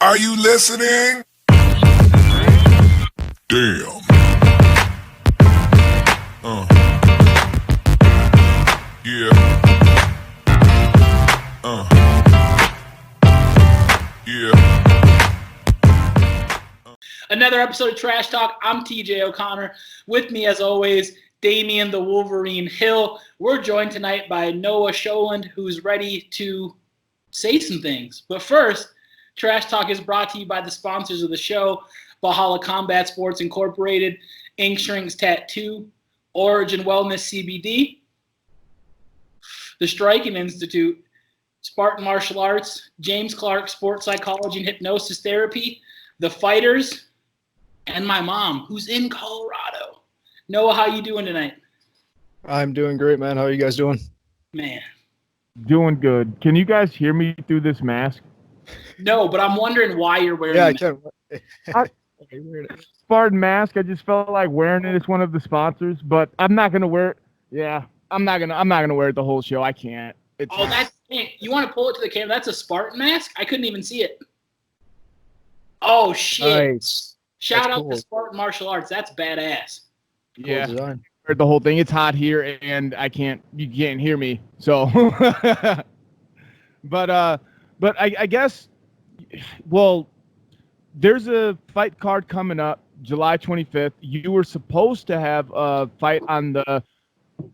Are you listening? Damn. Yeah. Yeah. Another episode of Trash Talk. I'm TJ O'Connor. With me, as always, Damian the Wolverine Hill. We're joined tonight by Noah Sjolund, who's ready to say some things. But first, Trash Talk is brought to you by the sponsors of the show: Valhalla Combat Sports Incorporated, Ink Shrinks Tattoo, Origin Wellness CBD, the Striking Institute, Spartan Martial Arts, James Clark Sports Psychology and Hypnosis Therapy, The Fighters, and my mom, who's in Colorado. Noah, how you doing tonight? I'm doing great, man. How are you guys doing? Man. Doing good. Can you guys hear me through this mask? No, but I'm wondering why you're wearing it. Yeah, I can. Spartan mask. I just felt like wearing it as one of the sponsors, but I'm not gonna wear it. Yeah, I'm not gonna wear it the whole show. I can't. That's you want to pull it to the camera? That's a Spartan mask? I couldn't even see it. Oh shit! Nice. Shout That's out cool. to Spartan Martial Arts. That's badass. Yeah, Cool design. the whole thing. It's hot here, and you can't hear me. So, but I guess, well, there's a fight card coming up July 25th. You were supposed to have a fight on the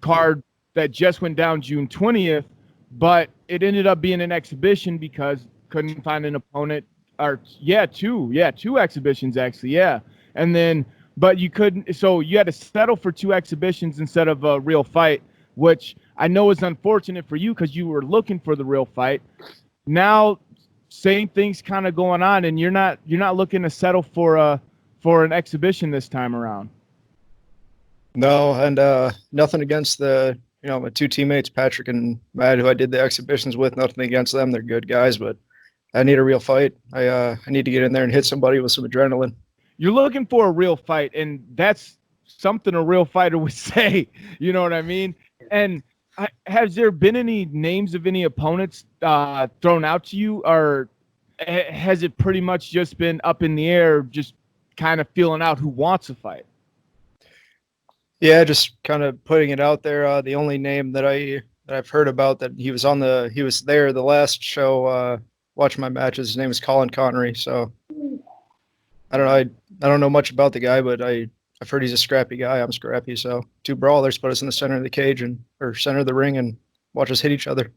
card that just went down June 20th, but it ended up being an exhibition because couldn't find an opponent. Two exhibitions actually, yeah. And then, but you couldn't, so you had to settle for two exhibitions instead of a real fight, which I know is unfortunate for you because you were looking for the real fight. Now, same thing's kind of going on, and you're not looking to settle for an exhibition this time around. No, and nothing against my two teammates, Patrick and Matt, who I did the exhibitions with. Nothing against them; they're good guys, but I need a real fight. I need to get in there and hit somebody with some adrenaline. You're looking for a real fight, and that's something a real fighter would say. You know what I mean? And has there been any names of any opponents thrown out to you, or has it pretty much just been up in the air, just kind of feeling out who wants a fight? Yeah, just kind of putting it out there. The only name that I've heard about that he was there the last show. Watching my matches, his name is Colin Connery. So I don't know much about the guy, but I've heard he's a scrappy guy. I'm scrappy, so two brawlers put us in the center of the cage or center of the ring and watch us hit each other.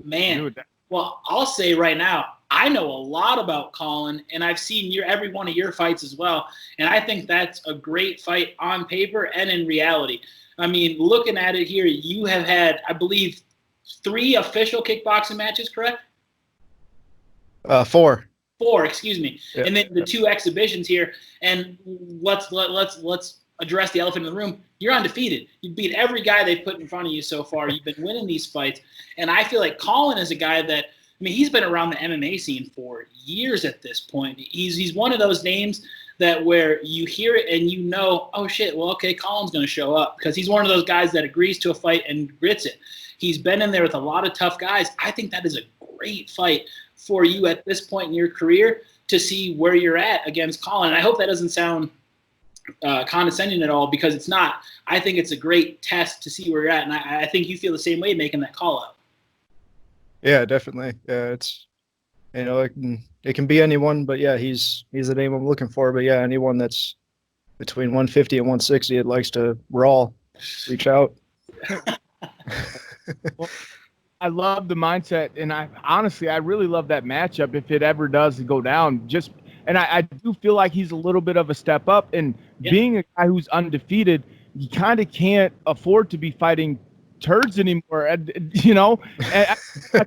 Man, well, I'll say right now, I know a lot about Colin, and I've seen every one of your fights as well, and I think that's a great fight on paper and in reality. I mean, looking at it here, you have had, I believe, 3 official kickboxing matches, correct? 4. 4, excuse me. Yeah. And then the 2 exhibitions here. And let's address the elephant in the room. You're undefeated. You beat every guy they've put in front of you so far. You've been winning these fights. And I feel like Colin is a guy that, I mean, he's been around the MMA scene for years at this point. He's one of those names that where you hear it and you know, oh shit, well, okay, Colin's going to show up, because he's one of those guys that agrees to a fight and grits it. He's been in there with a lot of tough guys. I think that is a great fight for you at this point in your career to see where you're at against Colin. And I hope that doesn't sound condescending at all, because it's not. I think it's a great test to see where you're at, and I think you feel the same way making that call out. Yeah, definitely. Yeah, it's it can be anyone, but yeah, he's the name I'm looking for. But yeah, anyone that's between 150 and 160 that likes to brawl, reach out. Well, I love the mindset, and I really love that matchup if it ever does go down. And I do feel like he's a little bit of a step up, and being a guy who's undefeated, you kind of can't afford to be fighting turds anymore. And I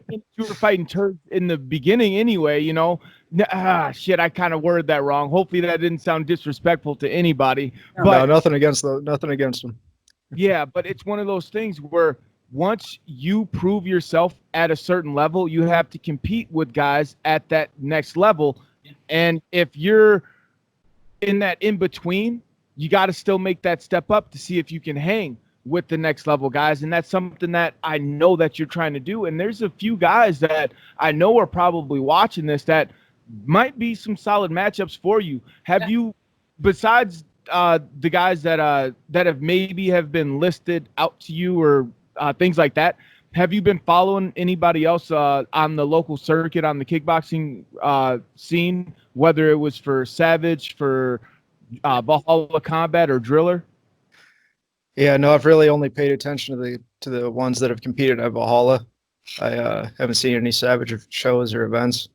think you were fighting turds in the beginning anyway. Shit, I kind of worded that wrong. Hopefully that didn't sound disrespectful to anybody. No, nothing against them. Yeah, but it's one of those things where once you prove yourself at a certain level, you have to compete with guys at that next level. And if you're in that in between, you got to still make that step up to see if you can hang with the next level guys. And that's something that I know that you're trying to do. And there's a few guys that I know are probably watching this that might be some solid matchups for you. Have you, besides the guys that have been listed out to you or things like that, have you been following anybody else on the local circuit on the kickboxing scene, whether it was for Savage, for Valhalla Combat, or Driller? Yeah, no, I've really only paid attention to the ones that have competed at Valhalla. I haven't seen any Savage shows or events.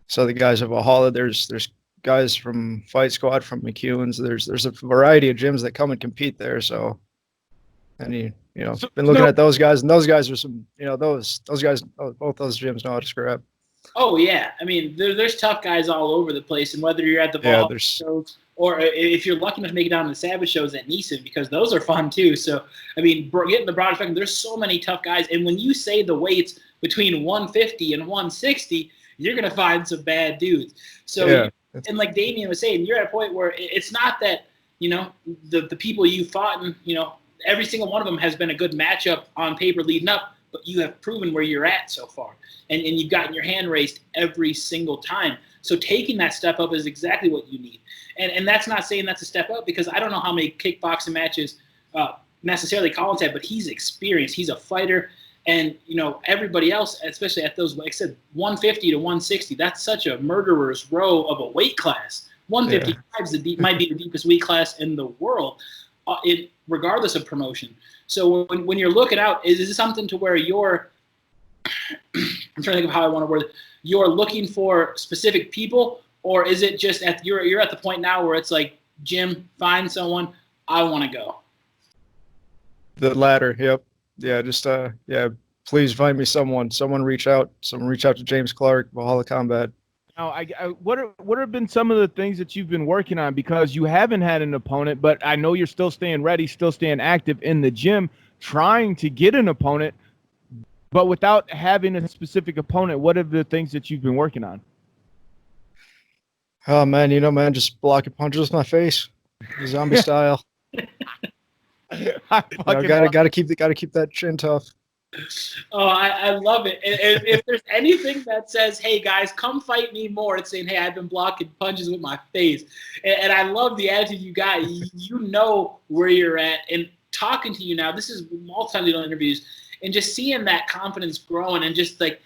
So the guys at Valhalla, there's guys from Fight Squad, from McEwen's. There's a variety of gyms that come and compete there. So, and been looking at those guys, and those guys are some, those guys, both those gyms know how to scrap. Oh yeah, I mean there's tough guys all over the place, and whether you're at the Valhalla shows or if you're lucky enough to make it down to the Savage shows at Neeson, because those are fun too. So I mean, getting the broad spectrum, there's so many tough guys, and when you say the weights between 150 and 160, you're gonna find some bad dudes. So yeah. And like Damian was saying, you're at a point where it's not that the people you fought, and every single one of them has been a good matchup on paper leading up, but you have proven where you're at so far, and you've gotten your hand raised every single time. So taking that step up is exactly what you need. And that's not saying that's a step up, because I don't know how many kickboxing matches necessarily Colin's had, but he's experienced. He's a fighter. And, everybody else, especially at those, like I said, 150 to 160, that's such a murderer's row of a weight class. 155 might be the deepest weight class in the world, regardless of promotion. So when you're looking out, is this something to where you're – I'm trying to think of how I want to word it. You're looking for specific people, or is it just you're at the point now where it's like, Jim, find someone, I want to go? The latter, yep. Yeah, just please find me someone. Someone reach out to James Clark, Valhalla Combat. Now, what have been some of the things that you've been working on, because you haven't had an opponent, but I know you're still staying ready, still staying active in the gym, trying to get an opponent, but without having a specific opponent. What are the things that you've been working on? Oh man, just blocking punches with my face, zombie style. Gotta keep that chin tough. Oh, I love it. And if there's anything that says, hey guys, come fight me more, it's saying, hey, I've been blocking punches with my face. And I love the attitude you got. You know where you're at. And talking to you now, this is multiple interviews, and just seeing that confidence growing, and just like,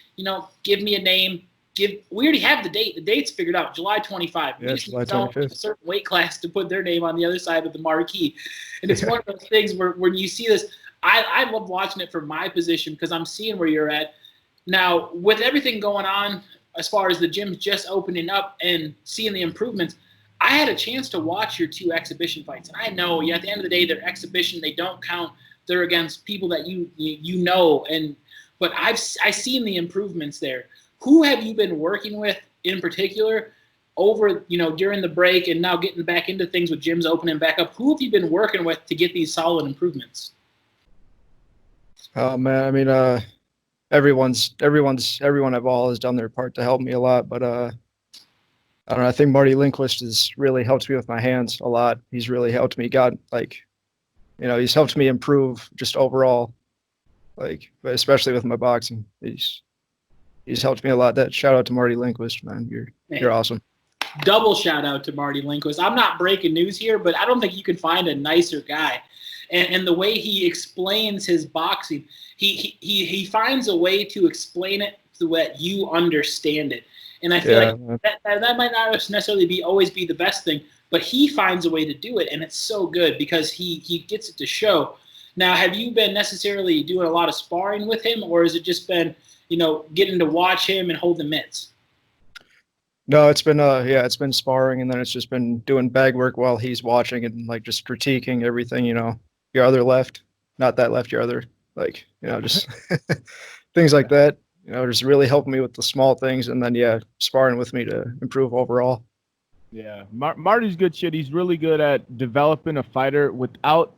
give me a name. We already have the date. The date's figured out, July 25. Yeah, July 25th. A certain weight class to put their name on the other side of the marquee. And it's one of those things where when you see this, I love watching it from my position, because I'm seeing where you're at. Now, with everything going on, as far as the gym's just opening up and seeing the improvements, I had a chance to watch your 2 exhibition fights. And I know, at the end of the day, they're exhibition. They don't count. They're against people that you know. But I've seen the improvements there. Who have you been working with in particular over, during the break, and now getting back into things with gyms opening back up? Who have you been working with to get these solid improvements? Oh man, I mean, everyone at Ball has done their part to help me a lot, but I don't know. I think Marty Link has really helped me with my hands a lot. He's really helped me. He's helped me improve just overall, but especially with my boxing. He's helped me a lot. That shout out to Marty Lindquist, man. You're awesome. Double shout out to Marty Lindquist. I'm not breaking news here, but I don't think you can find a nicer guy. And the way he explains his boxing, he finds a way to explain it so that you understand it. And I feel like that might not necessarily always be the best thing, but he finds a way to do it, and it's so good because he gets it to show. Now, have you been necessarily doing a lot of sparring with him, or has it just been getting to watch him and hold the mitts? No, it's been sparring, and then it's just been doing bag work while he's watching, and just critiquing everything, your other left, not that left, your other, just things like that, just really helping me with the small things, and then, sparring with me to improve overall. Yeah, Marty's good shit. He's really good at developing a fighter without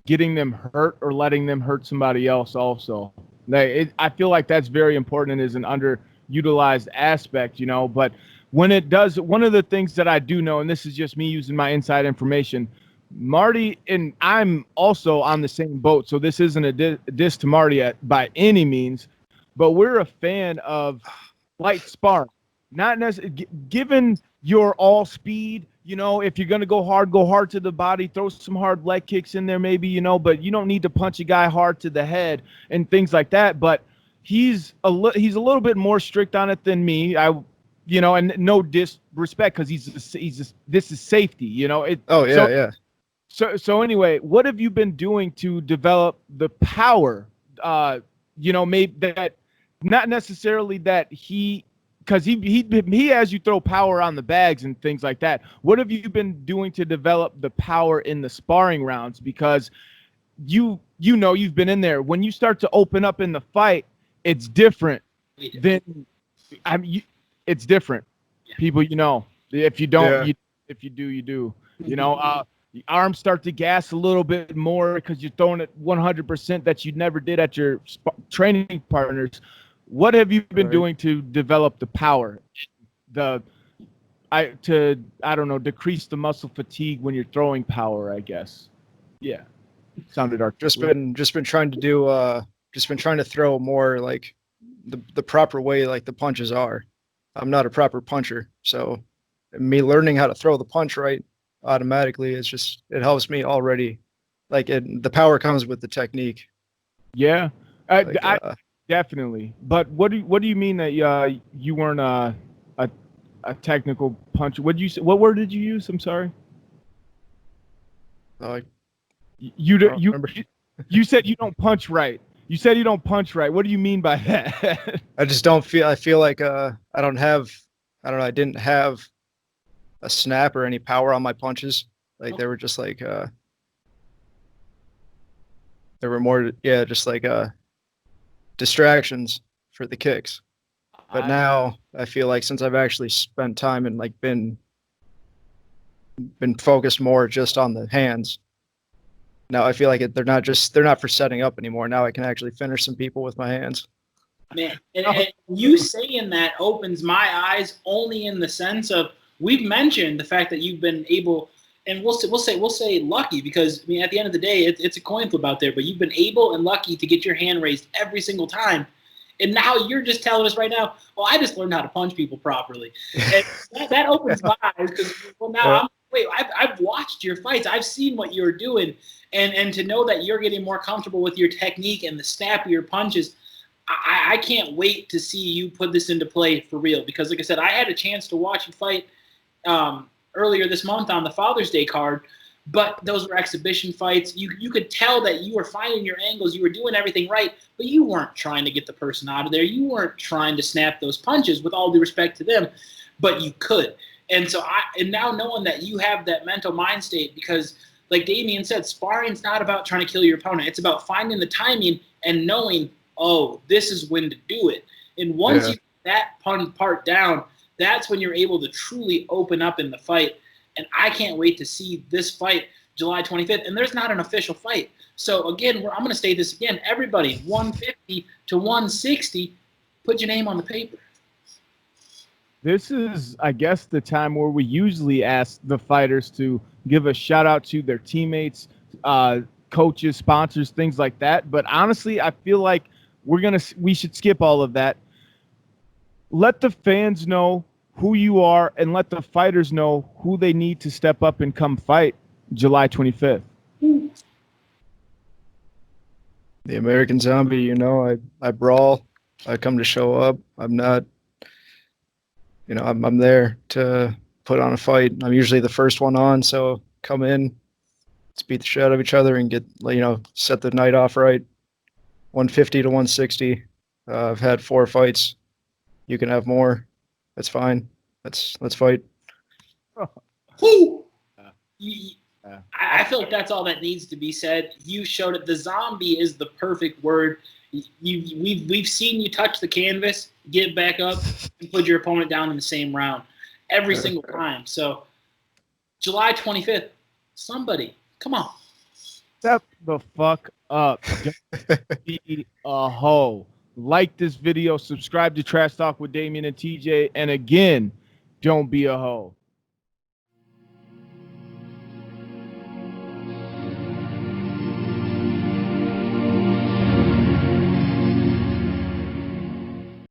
getting them hurt or letting them hurt somebody else also. I feel like that's very important and is an underutilized aspect, but when it does, one of the things that I do know, and this is just me using my inside information, Marty and I'm also on the same boat, so this isn't a diss to Marty by any means, but we're a fan of light sparring. not necessarily given your all speed. You know, if you're gonna go hard to the body, throw some hard leg kicks in there, maybe, you know, but you don't need to punch a guy hard to the head and things like that. But he's a little bit more strict on it than me. You know, and no disrespect, because this is safety, you know. Yeah. So anyway, what have you been doing to develop the power? You know, maybe that, not necessarily that because he has you throw power on the bags and things like that. What have you been doing to develop the power in the sparring rounds? Because you know, you've been in there. When you start to open up in the fight, it's different than it's different. Yeah. People, you know, if you don't, if you do, you do. You know, the arms start to gas a little bit more because you're throwing it 100% that you never did at your training partners. What have you been doing to develop the power, I don't know, decrease the muscle fatigue when you're throwing power, I guess? Yeah, sounded articulate. Just been trying to throw more like the proper way, like the punches are. I'm not a proper puncher, so me learning how to throw the punch right automatically it helps me already. Like the power comes with the technique. Yeah, I definitely. But what do you mean that you weren't a technical puncher? What word did you use? I'm sorry. You said you don't punch right. You said you don't punch right. What do you mean by that? I just don't feel. I feel like I don't know. I didn't have a snap or any power on my punches. Like they were just like there were more, just like distractions for the kicks. But now I feel like since I've actually spent time and like been focused more just on the hands, now I feel like they're not for setting up anymore. Now I can actually finish some people with my hands. Man, and you saying that opens my eyes only in the sense of, we've mentioned the fact that you've been able, and we'll say lucky, because I mean, at the end of the day, it's a coin flip out there. But you've been able and lucky to get your hand raised every single time, and now you're just telling us right now, well, I just learned how to punch people properly, and that opens my eyes, because now I've watched your fights, I've seen what you're doing, and to know that you're getting more comfortable with your technique and the snappier punches. I can't wait to see you put this into play for real, because like I said, I had a chance to watch you fight earlier this month on the Father's Day card, but those were exhibition fights. You could tell that you were finding your angles, you were doing everything right, but you weren't trying to get the person out of there. You weren't trying to snap those punches, with all due respect to them, but you could. And so and now knowing that you have that mental mind state, because like Damian said, sparring's not about trying to kill your opponent. It's about finding the timing and knowing, oh, this is when to do it. And once you get that part down, that's when you're able to truly open up in the fight. And I can't wait to see this fight July 25th. And there's not an official fight. So, again, I'm going to state this again. Everybody, 150 to 160, put your name on the paper. This is, I guess, the time where we usually ask the fighters to give a shout-out to their teammates, coaches, sponsors, things like that. But honestly, I feel like we should skip all of that. Let the fans know who you are, and let the fighters know who they need to step up and come fight July 25th. The American Zombie, you know, I brawl. I come to show up. I'm not, you know, I'm there to put on a fight. I'm usually the first one on, so come in, let's beat the shit out of each other and get, you know, set the night off right. 150 to 160. I've had 4 fights. You can have more. That's fine. Let's fight. I feel like that's all that needs to be said. You showed it. The zombie is the perfect word. We've seen you touch the canvas, get back up, and put your opponent down in the same round every single time. So July 25th, somebody, come on. Step the fuck up. Don't be a hoe. Like this video, subscribe to Trash Talk with Damian and TJ, and again, don't be a hoe.